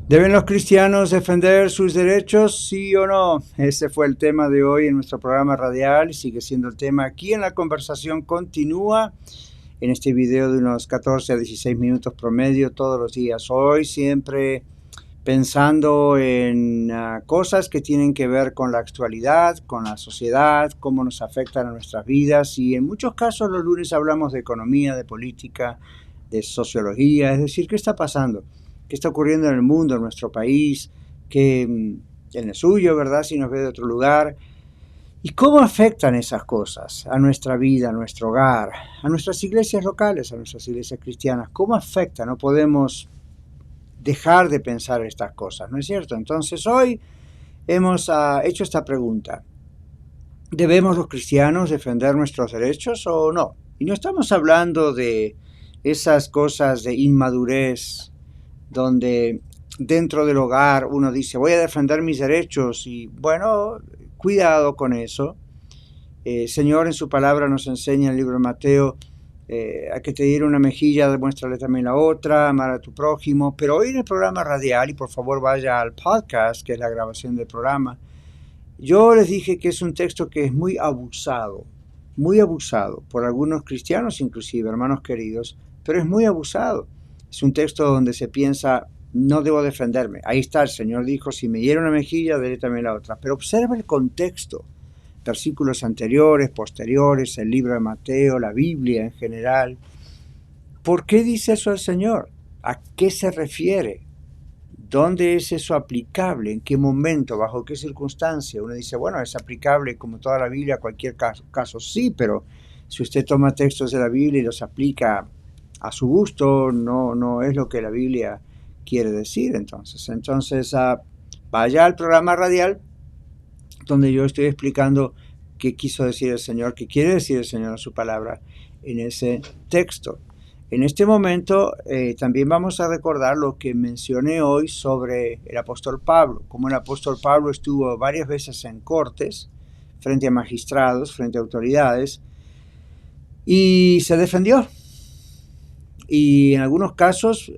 ¿Deben los cristianos defender sus derechos, sí o no? Ese fue el tema de hoy en nuestro programa radial y sigue siendo el tema aquí en la conversación continúa en este video de unos 14 a 16 minutos promedio todos los días. Hoy siempre pensando en cosas que tienen que ver con la actualidad, con la sociedad, cómo nos afectan a nuestras vidas y en muchos casos los lunes hablamos de economía, de política, de sociología, es decir, ¿qué está pasando? ¿Qué está ocurriendo en el mundo, en nuestro país? ¿Qué en el suyo, verdad? Si nos ve de otro lugar. ¿Y cómo afectan esas cosas a nuestra vida, a nuestro hogar, a nuestras iglesias locales, a nuestras iglesias cristianas? ¿Cómo afecta? No podemos dejar de pensar estas cosas, ¿no es cierto? Entonces hoy hemos hecho esta pregunta. ¿Debemos los cristianos defender nuestros derechos o no? Y no estamos hablando de esas cosas de inmadurez donde dentro del hogar uno dice voy a defender mis derechos y bueno, cuidado con eso. El Señor en su palabra nos enseña en el libro de Mateo a que te diera una mejilla, demuéstrale también la otra, amar a tu prójimo. Pero hoy en el programa radial, y por favor vaya al podcast, que es la grabación del programa, yo les dije que es un texto que es muy abusado por algunos cristianos inclusive, hermanos queridos, pero es muy abusado. Es un texto donde se piensa, no debo defenderme. Ahí está, el Señor dijo, si me hiera una mejilla, daré también la otra. Pero observa el contexto, versículos anteriores, posteriores, el libro de Mateo, la Biblia en general. ¿Por qué dice eso el Señor? ¿A qué se refiere? ¿Dónde es eso aplicable? ¿En qué momento? ¿Bajo qué circunstancia? Uno dice, bueno, es aplicable como toda la Biblia a cualquier caso. Sí, pero si usted toma textos de la Biblia y los aplica a su gusto, no es lo que la Biblia quiere decir. Entonces vaya al programa radial donde yo estoy explicando qué quiso decir el Señor, qué quiere decir el Señor en su palabra en ese texto. En este momento también vamos a recordar lo que mencioné hoy sobre el apóstol Pablo, como el apóstol Pablo estuvo varias veces en cortes, frente a magistrados, frente a autoridades, y se defendió. Y en algunos casos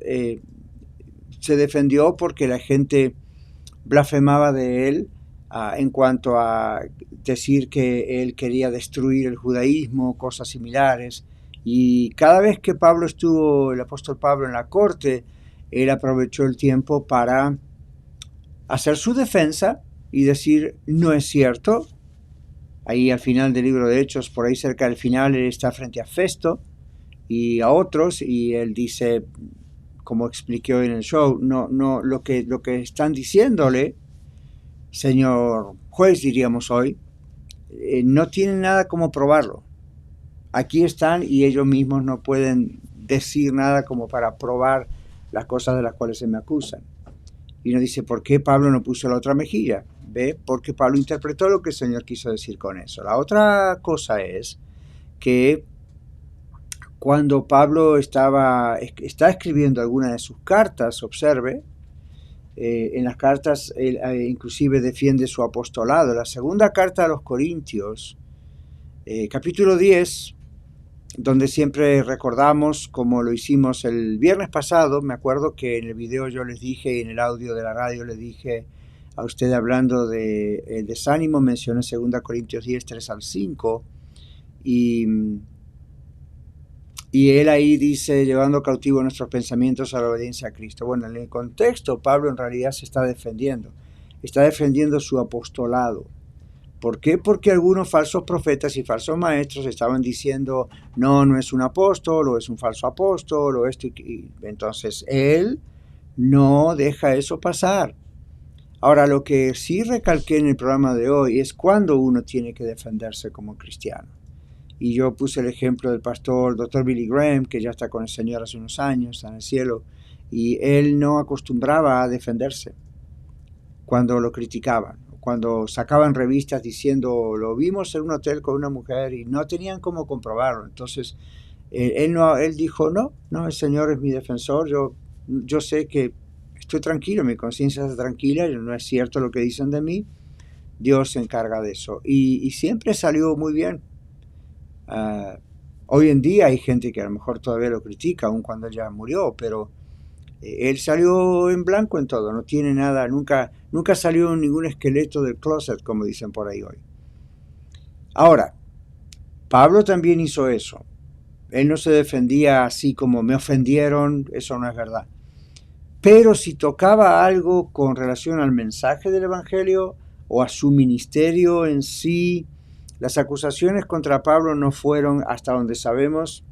se defendió porque la gente blasfemaba de él en cuanto a decir que él quería destruir el judaísmo, cosas similares. Y cada vez que Pablo estuvo, el apóstol Pablo, en la corte, él aprovechó el tiempo para hacer su defensa y decir, no es cierto. Ahí al final del libro de Hechos, por ahí cerca del final, él está frente a Festo y a otros, y él dice, como expliqué hoy en el show, no, lo que están diciéndole, señor juez, diríamos hoy, no tienen nada como probarlo. Aquí están y ellos mismos no pueden decir nada como para probar las cosas de las cuales se me acusan. Y uno dice, ¿por qué Pablo no puso la otra mejilla? ¿Ve? Porque Pablo interpretó lo que el Señor quiso decir con eso. La otra cosa es que cuando Pablo está escribiendo alguna de sus cartas, observe, en las cartas él inclusive defiende su apostolado. La segunda carta a los Corintios, capítulo 10, donde siempre recordamos, como lo hicimos el viernes pasado, me acuerdo que en el video yo les dije, y en el audio de la radio les dije a usted hablando de el desánimo, mencioné 2 Corintios 10, 3 al 5, y él ahí dice, llevando cautivo nuestros pensamientos a la obediencia a Cristo. Bueno, en el contexto, Pablo en realidad se está defendiendo su apostolado. ¿Por qué? Porque algunos falsos profetas y falsos maestros estaban diciendo, no es un apóstol, o es un falso apóstol, o esto, y entonces él no deja eso pasar. Ahora, lo que sí recalqué en el programa de hoy es cuando uno tiene que defenderse como cristiano. Y yo puse el ejemplo del pastor Dr. Billy Graham, que ya está con el Señor hace unos años, está en el cielo, y él no acostumbraba a defenderse cuando lo criticaban, cuando sacaban revistas diciendo, lo vimos en un hotel con una mujer y no tenían cómo comprobarlo. Entonces, él dijo, no, el Señor es mi defensor, yo sé que estoy tranquilo, mi conciencia está tranquila, no es cierto lo que dicen de mí, Dios se encarga de eso. Y siempre salió muy bien. Hoy en día hay gente que a lo mejor todavía lo critica, aun cuando él ya murió, pero Él salió en blanco en todo, no tiene nada, nunca salió ningún esqueleto del closet, como dicen por ahí hoy. Ahora, Pablo también hizo eso. Él no se defendía así como me ofendieron, eso no es verdad. Pero si tocaba algo con relación al mensaje del Evangelio o a su ministerio en sí, las acusaciones contra Pablo no fueron, hasta donde sabemos,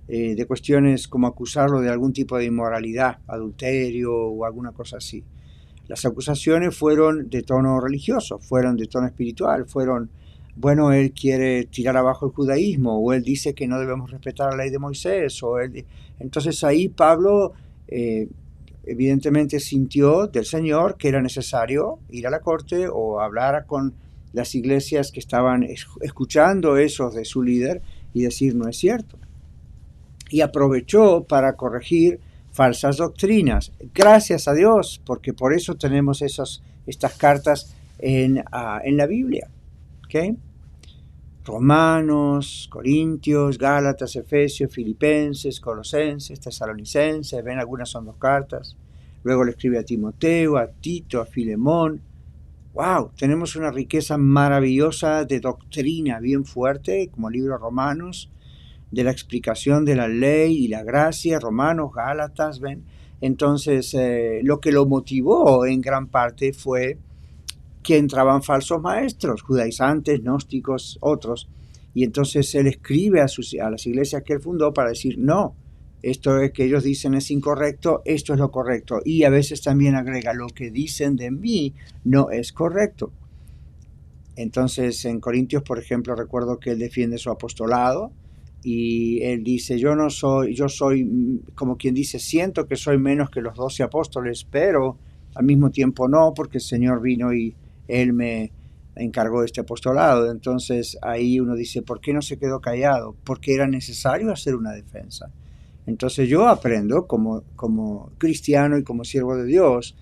de cuestiones como acusarlo de algún tipo de inmoralidad, adulterio o alguna cosa así. Las acusaciones fueron de tono religioso, fueron de tono espiritual, fueron, bueno, él quiere tirar abajo el judaísmo, o él dice que no debemos respetar la ley de Moisés, entonces ahí Pablo evidentemente sintió del Señor que era necesario ir a la corte o hablar con las iglesias que estaban escuchando eso de su líder y decir no es cierto. Y aprovechó para corregir falsas doctrinas. Gracias a Dios, porque por eso tenemos estas cartas en la Biblia. ¿Okay? Romanos, Corintios, Gálatas, Efesios, Filipenses, Colosenses, Tesalonicenses, ven, algunas son 2 cartas. Luego le escribe a Timoteo, a Tito, a Filemón. ¡Wow! Tenemos una riqueza maravillosa de doctrina bien fuerte, como el libro Romanos, de la explicación de la ley y la gracia, Romanos, Gálatas, ven. Entonces, lo que lo motivó en gran parte fue que entraban falsos maestros, judaizantes, gnósticos, otros, y entonces él escribe a las iglesias que él fundó para decir, no, esto es que ellos dicen es incorrecto, esto es lo correcto, y a veces también agrega, lo que dicen de mí no es correcto. Entonces en Corintios, por ejemplo, recuerdo que él defiende su apostolado, y él dice, yo soy, como quien dice, siento que soy menos que los 12 apóstoles, pero al mismo tiempo no, porque el Señor vino y él me encargó este apostolado. Entonces ahí uno dice, ¿por qué no se quedó callado? Porque era necesario hacer una defensa. Entonces yo aprendo como cristiano y como siervo de Dios,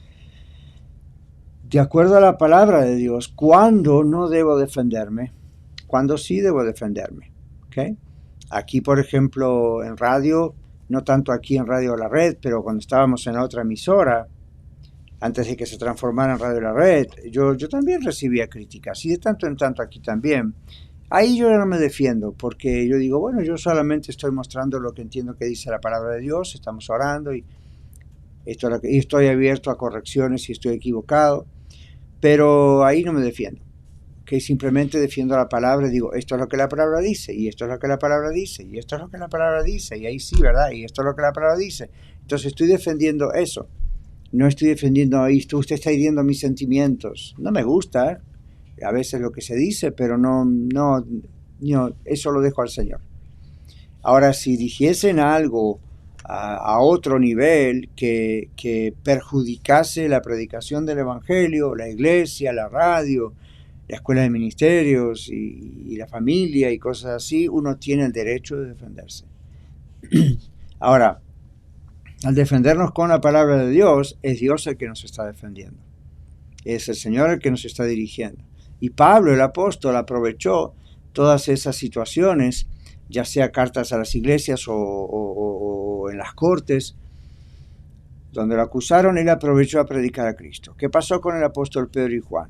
de acuerdo a la palabra de Dios, cuándo no debo defenderme, cuándo sí debo defenderme. ¿Okay? Aquí, por ejemplo, en radio, no tanto aquí en Radio La Red, pero cuando estábamos en la otra emisora, antes de que se transformara en Radio La Red, yo también recibía críticas, y de tanto en tanto aquí también. Ahí yo no me defiendo, porque yo digo, bueno, yo solamente estoy mostrando lo que entiendo que dice la palabra de Dios, estamos orando, y estoy abierto a correcciones si estoy equivocado, pero ahí no me defiendo. Que simplemente defiendo la palabra y digo, esto es lo que la palabra dice, y esto es lo que la palabra dice, y esto es lo que la palabra dice, y ahí sí, ¿verdad? Y esto es lo que la palabra dice. Entonces estoy defendiendo eso. No estoy defendiendo, usted está hiriendo mis sentimientos. No me gusta, a veces lo que se dice, pero no, eso lo dejo al Señor. Ahora, si dijesen algo a otro nivel que perjudicase la predicación del Evangelio, la iglesia, la radio, la escuela de ministerios y la familia y cosas así, uno tiene el derecho de defenderse. Ahora, al defendernos con la palabra de Dios, es Dios el que nos está defendiendo. Es el Señor el que nos está dirigiendo. Y Pablo, el apóstol, aprovechó todas esas situaciones, ya sea cartas a las iglesias o en las cortes, donde lo acusaron, él aprovechó a predicar a Cristo. ¿Qué pasó con el apóstol Pedro y Juan?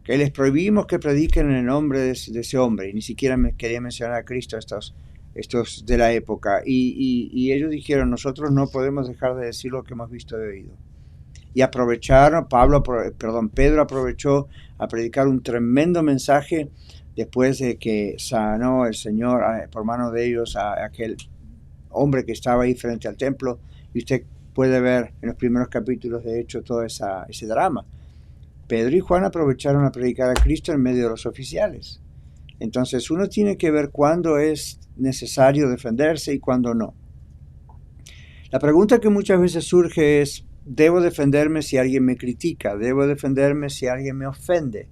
Que les prohibimos que prediquen en el nombre de ese hombre, y ni siquiera quería mencionar a Cristo estos de la época, y ellos dijeron, nosotros no podemos dejar de decir lo que hemos visto y oído. Y aprovecharon, Pedro aprovechó a predicar un tremendo mensaje después de que sanó el Señor por mano de ellos a aquel hombre que estaba ahí frente al templo, y usted puede ver en los primeros capítulos de Hechos todo ese drama. Pedro y Juan aprovecharon a predicar a Cristo en medio de los oficiales. Entonces uno tiene que ver cuándo es necesario defenderse y cuándo no. La pregunta que muchas veces surge es, ¿debo defenderme si alguien me critica? ¿Debo defenderme si alguien me ofende?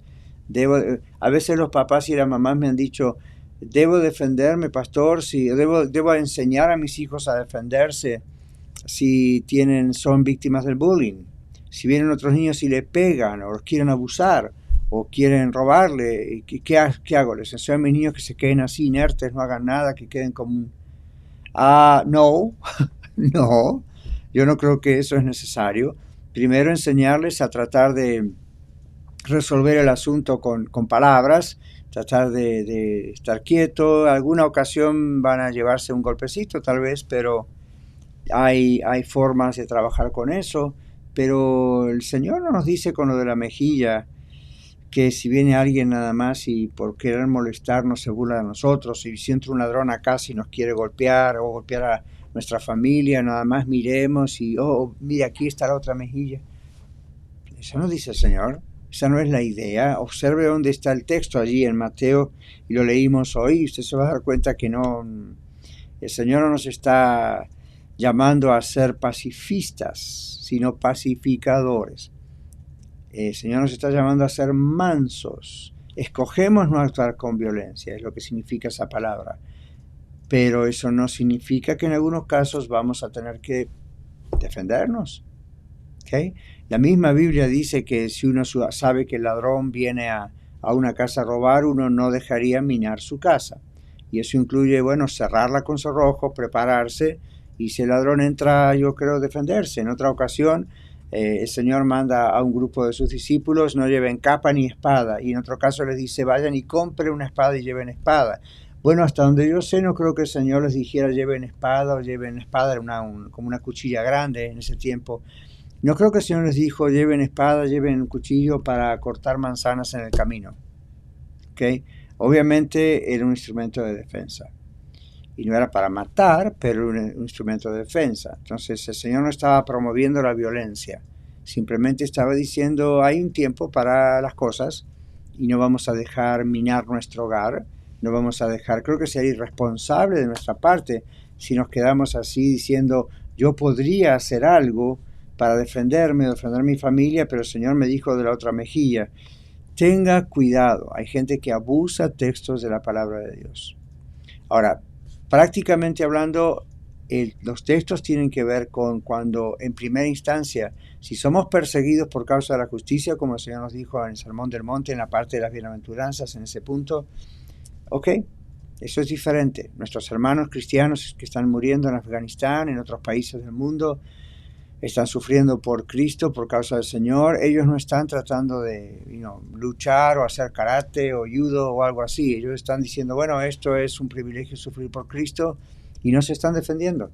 A veces los papás y las mamás me han dicho, ¿debo defenderme, pastor? ¿Debo enseñar a mis hijos a defenderse si son víctimas del bullying? Si vienen otros niños y le pegan o los quieren abusar o quieren robarle, ¿qué hago? ¿Les enseño a mis niños que se queden así inertes, no hagan nada, que queden como no, no. Yo no creo que eso es necesario. Primero enseñarles a tratar de resolver el asunto con palabras, tratar de estar quieto. Alguna ocasión van a llevarse un golpecito tal vez, pero hay formas de trabajar con eso. Pero el Señor no nos dice con lo de la mejilla que si viene alguien nada más y por querer molestarnos se burla de nosotros, y si entra un ladrón a casa y nos quiere golpear o golpear a nuestra familia, nada más miremos y, mira, aquí está la otra mejilla. Eso no dice el Señor, esa no es la idea. Observe dónde está el texto allí en Mateo, y lo leímos hoy, y usted se va a dar cuenta que no, el Señor no nos está llamando a ser pacifistas, sino pacificadores. El Señor nos está llamando a ser mansos. Escogemos no actuar con violencia, es lo que significa esa palabra. Pero eso no significa que en algunos casos vamos a tener que defendernos. ¿Okay? La misma Biblia dice que si uno sabe que el ladrón viene a una casa a robar, uno no dejaría minar su casa. Y eso incluye, cerrarla con cerrojo, prepararse, y si el ladrón entra, yo creo, defenderse. En otra ocasión, el Señor manda a un grupo de sus discípulos, no lleven capa ni espada, y en otro caso les dice, vayan y compren una espada y lleven espada. Bueno, hasta donde yo sé, no creo que el Señor les dijera lleven espada, era como una cuchilla grande en ese tiempo. No creo que el Señor les dijo lleven espada, lleven un cuchillo para cortar manzanas en el camino. ¿Okay? Obviamente era un instrumento de defensa. Y no era para matar, pero un instrumento de defensa. Entonces el Señor no estaba promoviendo la violencia, simplemente estaba diciendo hay un tiempo para las cosas y no vamos a dejar minar nuestro hogar, no vamos a dejar, creo que sería irresponsable de nuestra parte si nos quedamos así diciendo yo podría hacer algo para defenderme, defender mi familia, pero el Señor me dijo de la otra mejilla. Tenga cuidado, hay gente que abusa textos de la palabra de Dios. Ahora, prácticamente hablando, los textos tienen que ver con cuando, en primera instancia, si somos perseguidos por causa de la justicia, como el Señor nos dijo en el Sermón del Monte, en la parte de las bienaventuranzas, en ese punto, ok, eso es diferente. Nuestros hermanos cristianos que están muriendo en Afganistán, en otros países del mundo, están sufriendo por Cristo, por causa del Señor. Ellos no están tratando de luchar o hacer karate o judo o algo así. Ellos están diciendo, bueno, esto es un privilegio sufrir por Cristo, y no se están defendiendo.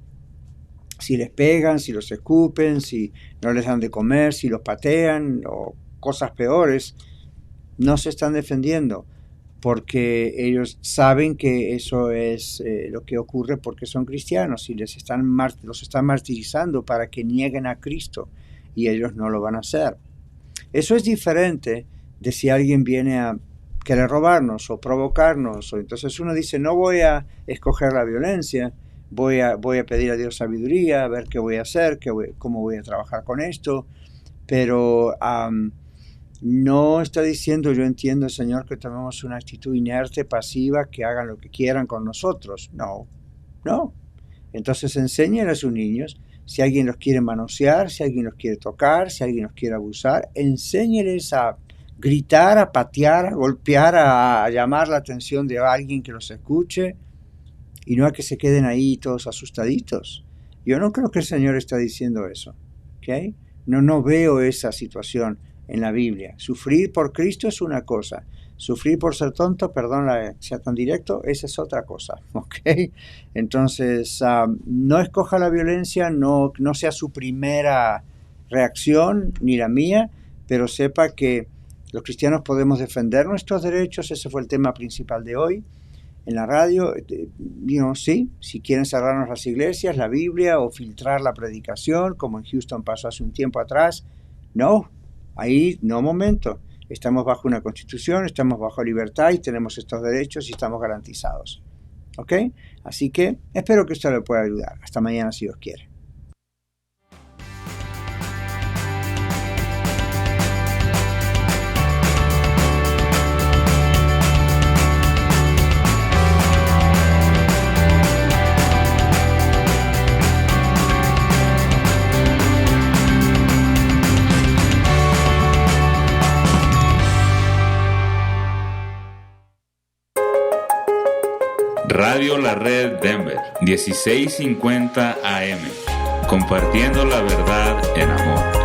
Si les pegan, si los escupen, si no les dan de comer, si los patean o cosas peores, no se están defendiendo porque ellos saben que eso es lo que ocurre porque son cristianos y los están martirizando para que nieguen a Cristo, y ellos no lo van a hacer. Eso es diferente de si alguien viene a querer robarnos o provocarnos, o entonces uno dice no voy a escoger la violencia, voy a pedir a Dios sabiduría, a ver qué voy a hacer, cómo voy a trabajar con esto, pero no está diciendo yo entiendo, Señor, que tomemos una actitud inerte, pasiva, que hagan lo que quieran con nosotros. No. Entonces enseñen a sus niños, si alguien los quiere manosear, si alguien los quiere tocar, si alguien los quiere abusar, enséñeles a gritar, a patear, a golpear, a llamar la atención de alguien que los escuche, y no a que se queden ahí todos asustaditos. Yo no creo que el Señor está diciendo eso. ¿Okay? No veo esa situación en la Biblia. Sufrir por Cristo es una cosa. Sufrir por ser tonto, perdón sea tan directo, esa es otra cosa. ¿Okay? Entonces, no escoja la violencia, no sea su primera reacción, ni la mía, pero sepa que los cristianos podemos defender nuestros derechos. Ese fue el tema principal de hoy en la radio. Sí, si quieren cerrarnos las iglesias, la Biblia, o filtrar la predicación, como en Houston pasó hace un tiempo atrás, ahí no momento. Estamos bajo una constitución, estamos bajo libertad y tenemos estos derechos y estamos garantizados. ¿Ok? Así que espero que esto le pueda ayudar. Hasta mañana si Dios quiere. Radio La Red Denver, 1650 AM. compartiendo la verdad en amor.